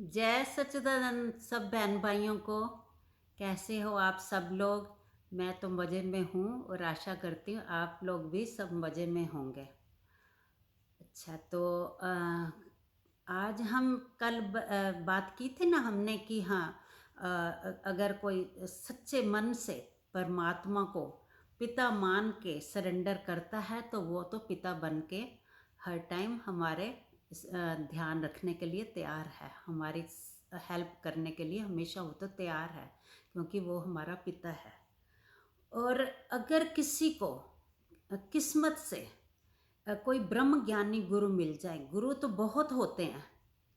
जय सच्चिदानंद सब बहन भाइयों को। कैसे हो आप सब लोग? मैं तो मज़े में हूँ और आशा करती हूँ आप लोग भी सब मज़े में होंगे। अच्छा तो आज हम कल बात की थी ना हमने कि हाँ, अगर कोई सच्चे मन से परमात्मा को पिता मान के सरेंडर करता है तो वो तो पिता बन के हर टाइम हमारे ध्यान रखने के लिए तैयार है, हमारी हेल्प करने के लिए हमेशा वो तो तैयार है, क्योंकि वो हमारा पिता है। और अगर किसी को किस्मत से कोई ब्रह्म ज्ञानी गुरु मिल जाए, गुरु तो बहुत होते हैं,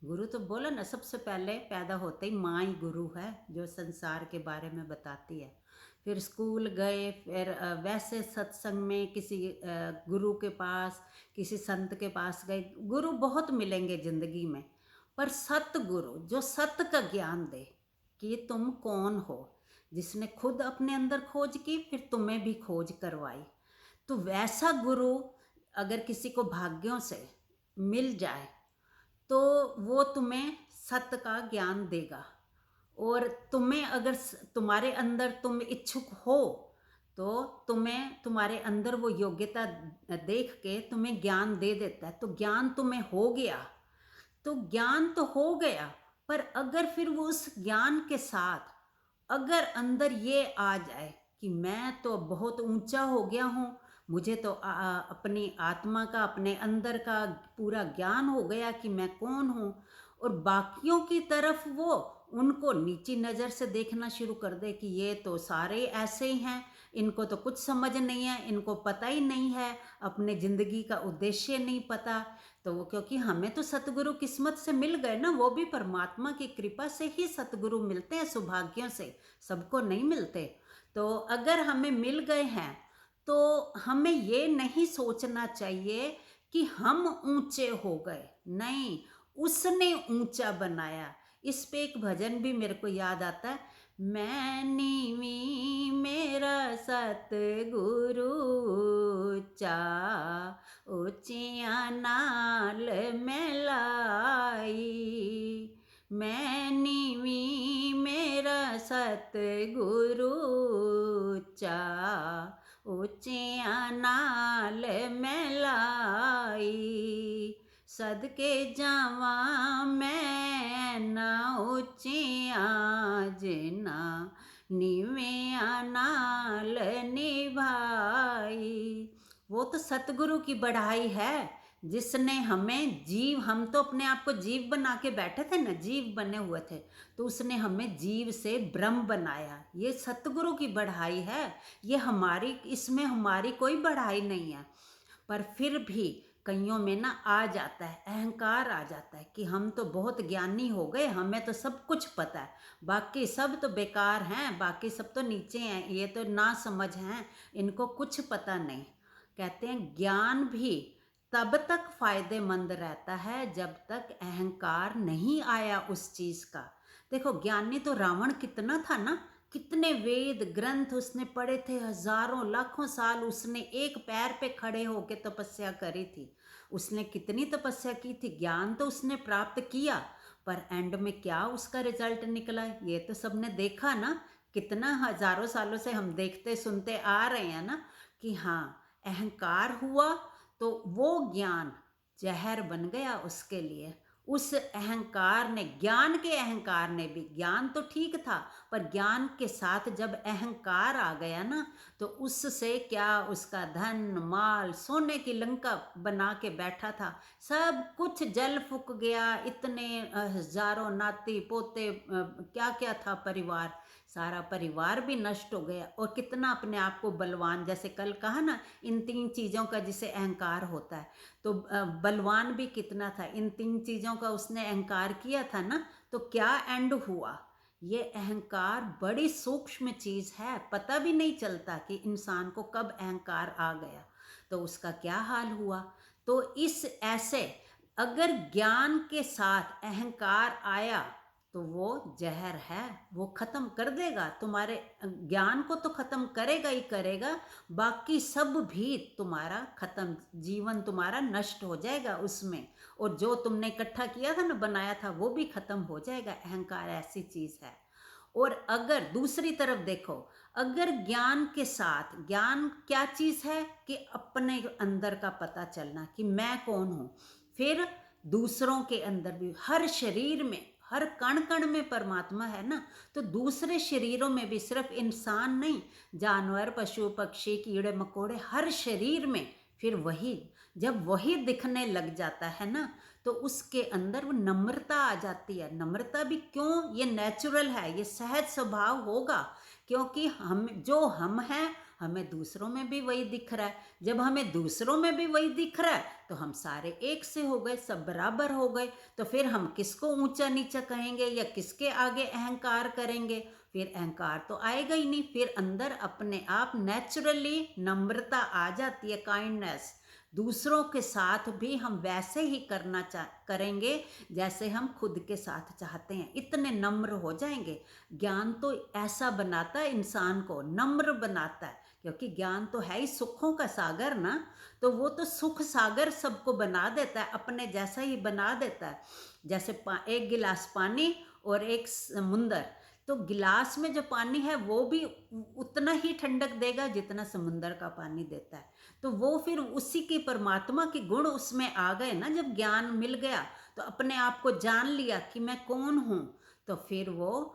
गुरु तो बोला ना, सबसे पहले पैदा होते ही माँ ही गुरु है जो संसार के बारे में बताती है। फिर स्कूल गए, फिर वैसे सत्संग में किसी गुरु के पास, किसी संत के पास गए, गुरु बहुत मिलेंगे ज़िंदगी में। पर सतगुरु जो सत्य का ज्ञान दे कि तुम कौन हो, जिसने खुद अपने अंदर खोज की फिर तुम्हें भी खोज करवाई, तो वैसा गुरु अगर किसी को भाग्यों से मिल जाए तो वो तुम्हें सत्य का ज्ञान देगा। और तुम्हें अगर तुम्हारे अंदर तुम इच्छुक हो तो तुम्हें तुम्हारे अंदर वो योग्यता देख के तुम्हें ज्ञान दे देता है। तो ज्ञान तुम्हें हो गया तो ज्ञान तो हो गया, पर अगर फिर वो उस ज्ञान के साथ अगर अंदर ये आ जाए कि मैं तो बहुत ऊंचा हो गया हूँ, मुझे तो अपनी आत्मा का, अपने अंदर का पूरा ज्ञान हो गया कि मैं कौन हूँ, और बाकियों की तरफ वो उनको नीची नज़र से देखना शुरू कर दे कि ये तो सारे ऐसे ही हैं, इनको तो कुछ समझ नहीं है, इनको पता ही नहीं है, अपने ज़िंदगी का उद्देश्य नहीं पता। तो वो, क्योंकि हमें तो सतगुरु किस्मत से मिल गए ना, वो भी परमात्मा की कृपा से ही सतगुरु मिलते हैं, सौभाग्यों से, सबको नहीं मिलते। तो अगर हमें मिल गए हैं तो हमें ये नहीं सोचना चाहिए कि हम ऊंचे हो गए, नहीं, उसने ऊंचा बनाया। इस पे एक भजन भी मेरे को याद आता है, मैं नीवी मेरा सतगुरु ऊंचा, ऊंचिया नाल मैं लाई, मैं नीवी मेरा सतगुरु ऊंचा, ऊंचिया नाल मैं लाई, सदके जावा मैं ना ऊंचिया जिना नीविया नाल निभाई। वो तो सतगुरु की बढ़ाई है जिसने हमें जीव, हम तो अपने आप को जीव बना के बैठे थे ना, जीव बने हुए थे, तो उसने हमें जीव से ब्रह्म बनाया। ये सतगुरु की बढ़ाई है, ये हमारी, इसमें हमारी कोई बढ़ाई नहीं है। पर फिर भी कईयों में ना आ जाता है, अहंकार आ जाता है कि हम तो बहुत ज्ञानी हो गए, हमें तो सब कुछ पता है, बाकी सब तो बेकार हैं, बाकी सब तो नीचे हैं, ये तो ना समझ हैं, इनको कुछ पता नहीं। कहते हैं ज्ञान भी तब तक फायदेमंद रहता है जब तक अहंकार नहीं आया उस चीज़ का। देखो ज्ञानी तो रावण कितना था ना, कितने वेद ग्रंथ उसने पढ़े थे, हजारों लाखों साल उसने एक पैर पे खड़े होकर तपस्या करी थी, उसने कितनी तपस्या की थी, ज्ञान तो उसने प्राप्त किया, पर एंड में क्या उसका रिजल्ट निकला ये तो सबने देखा ना। कितना हजारों सालों से हम देखते सुनते आ रहे हैं ना कि हाँ, अहंकार हुआ तो वो ज्ञान जहर बन गया उसके लिए। उस अहंकार ने, ज्ञान के अहंकार ने भी, ज्ञान तो ठीक था पर ज्ञान के साथ जब अहंकार आ गया ना, तो उससे क्या उसका धन माल, सोने की लंका बना के बैठा था, सब कुछ जल फूक गया। इतने हजारों नाती पोते, क्या क्या था परिवार, सारा परिवार भी नष्ट हो गया। और कितना अपने आप को बलवान, जैसे कल कहा ना, इन तीन चीज़ों का जिसे अहंकार होता है, तो बलवान भी कितना था, इन तीन चीज़ों का उसने अहंकार किया था ना, तो क्या एंड हुआ। ये अहंकार बड़ी सूक्ष्म चीज़ है, पता भी नहीं चलता कि इंसान को कब अहंकार आ गया, तो उसका क्या हाल हुआ। तो इस ऐसे अगर ज्ञान के साथ अहंकार आया तो वो जहर है, वो ख़त्म कर देगा तुम्हारे ज्ञान को, तो ख़त्म करेगा ही करेगा, बाकी सब भी तुम्हारा ख़त्म, जीवन तुम्हारा नष्ट हो जाएगा उसमें, और जो तुमने इकट्ठा किया था ना, बनाया था, वो भी ख़त्म हो जाएगा। अहंकार ऐसी चीज़ है। और अगर दूसरी तरफ देखो, अगर ज्ञान के साथ, ज्ञान क्या चीज़ है कि अपने अंदर का पता चलना कि मैं कौन हूँ, फिर दूसरों के अंदर भी, हर शरीर में, हर कण कण में परमात्मा है ना, तो दूसरे शरीरों में भी, सिर्फ इंसान नहीं, जानवर, पशु पक्षी, कीड़े मकोड़े, हर शरीर में फिर वही, जब वही दिखने लग जाता है ना, तो उसके अंदर वो नम्रता आ जाती है। नम्रता भी क्यों? ये नेचुरल है, ये सहज स्वभाव होगा, क्योंकि हम जो हम हैं, हमें दूसरों में भी वही दिख रहा है। जब हमें दूसरों में भी वही दिख रहा है, तो हम सारे एक से हो गए, सब बराबर हो गए। तो फिर हम किसको ऊंचा नीचा कहेंगे या किसके आगे अहंकार करेंगे? फिर अहंकार तो आएगा ही नहीं। फिर अंदर अपने आप नेचुरली नम्रता आ जाती है, काइंडनेस। दूसरों के साथ भी हम वैसे ही करेंगे जैसे हम खुद के साथ चाहते हैं, इतने नम्र हो जाएंगे। ज्ञान तो ऐसा बनाता है, इंसान को नम्र बनाता है, क्योंकि ज्ञान तो है ही सुखों का सागर ना, तो वो तो सुख सागर सबको बना देता है, अपने जैसा ही बना देता है। जैसे एक गिलास पानी और एक समुंदर, तो गिलास में जो पानी है वो भी उतना ही ठंडक देगा जितना समुंदर का पानी देता है। तो वो फिर उसी की परमात्मा के गुण उसमें आ गए ना, जब ज्ञान मिल गया, तो अपने आप को जान लिया कि मैं कौन हूँ, तो फिर वो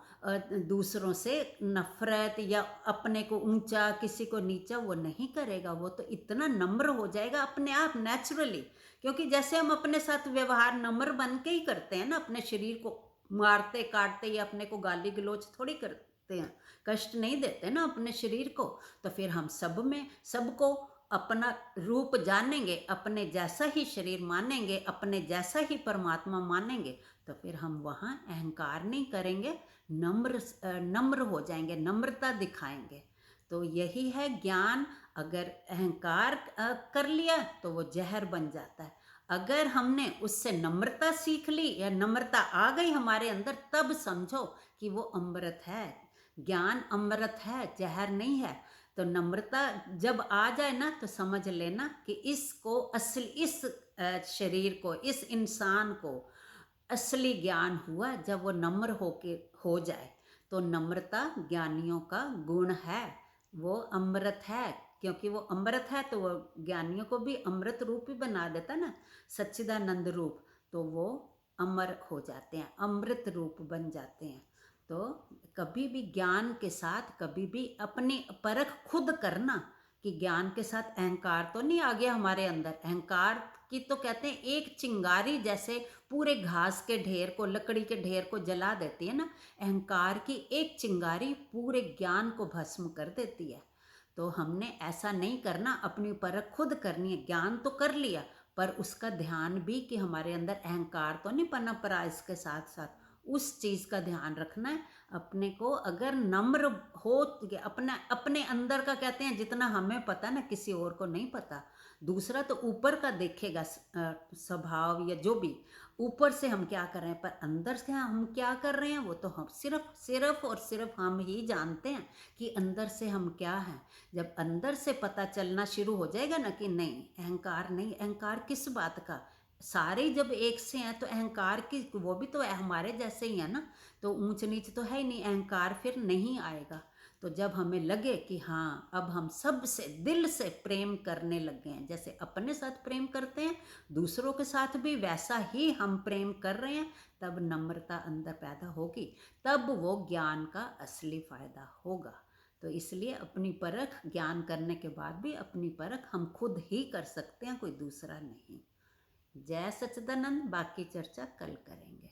दूसरों से नफरत या अपने को ऊंचा, किसी को नीचा वो नहीं करेगा। वो तो इतना नम्र हो जाएगा अपने आप नेचुरली, क्योंकि जैसे हम अपने साथ व्यवहार नम्र बन के ही करते हैं ना, अपने शरीर को मारते काटते या अपने को गाली गलौज थोड़ी करते हैं, कष्ट नहीं देते ना अपने शरीर को। तो फिर हम सब में सबको अपना रूप जानेंगे, अपने जैसा ही शरीर मानेंगे, अपने जैसा ही परमात्मा मानेंगे, तो फिर हम वहाँ अहंकार नहीं करेंगे, नम्र हो जाएंगे, नम्रता दिखाएंगे। तो यही है ज्ञान। अगर अहंकार कर लिया तो वो जहर बन जाता है। अगर हमने उससे नम्रता सीख ली या नम्रता आ गई हमारे अंदर, तब समझो कि वो अमृत है। ज्ञान अमृत है, जहर नहीं है। तो नम्रता जब आ जाए ना, तो समझ लेना कि इसको असली, इस शरीर को, इस इंसान को असली ज्ञान हुआ जब वो नम्र होके हो जाए। तो नम्रता ज्ञानियों का गुण है, वो अमृत है। क्योंकि वो अमृत है तो वो ज्ञानियों को भी अमृत रूप ही बना देता ना, सच्चिदानंद रूप, तो वो अमर हो जाते हैं, अमृत रूप बन जाते हैं। तो कभी भी ज्ञान के साथ कभी भी अपनी परख खुद करना कि ज्ञान के साथ अहंकार तो नहीं आ गया हमारे अंदर। अहंकार की तो कहते हैं एक चिंगारी जैसे पूरे घास के ढेर को, लकड़ी के ढेर को जला देती है ना, अहंकार की एक चिंगारी पूरे ज्ञान को भस्म कर देती है। तो हमने ऐसा नहीं करना, अपनी परख खुद करनी है। ज्ञान तो कर लिया, पर उसका ध्यान भी कि हमारे अंदर अहंकार तो नहीं पनप रहा, इसके साथ साथ उस चीज़ का ध्यान रखना है। अपने को अगर नम्र हो, अपना अपने अंदर का कहते हैं जितना हमें पता ना, किसी और को नहीं पता। दूसरा तो ऊपर का देखेगा स्वभाव या जो भी ऊपर से हम क्या कर रहे हैं, पर अंदर से हम क्या कर रहे हैं वो तो हम सिर्फ और सिर्फ हम ही जानते हैं कि अंदर से हम क्या हैं। जब अंदर से पता चलना शुरू हो जाएगा ना कि नहीं, अहंकार नहीं, अहंकार किस बात का, सारे जब एक से हैं तो अहंकार की, वो भी तो हमारे जैसे ही है ना, तो ऊंच नीच तो है ही नहीं, अहंकार फिर नहीं आएगा। तो जब हमें लगे कि हाँ अब हम सब से दिल से प्रेम करने लग गए हैं, जैसे अपने साथ प्रेम करते हैं दूसरों के साथ भी वैसा ही हम प्रेम कर रहे हैं, तब नम्रता अंदर पैदा होगी, तब वो ज्ञान का असली फायदा होगा। तो इसलिए अपनी परख, ज्ञान करने के बाद भी अपनी परख हम खुद ही कर सकते हैं, कोई दूसरा नहीं। जय सच्चिदानंद। बाकी चर्चा कल करेंगे।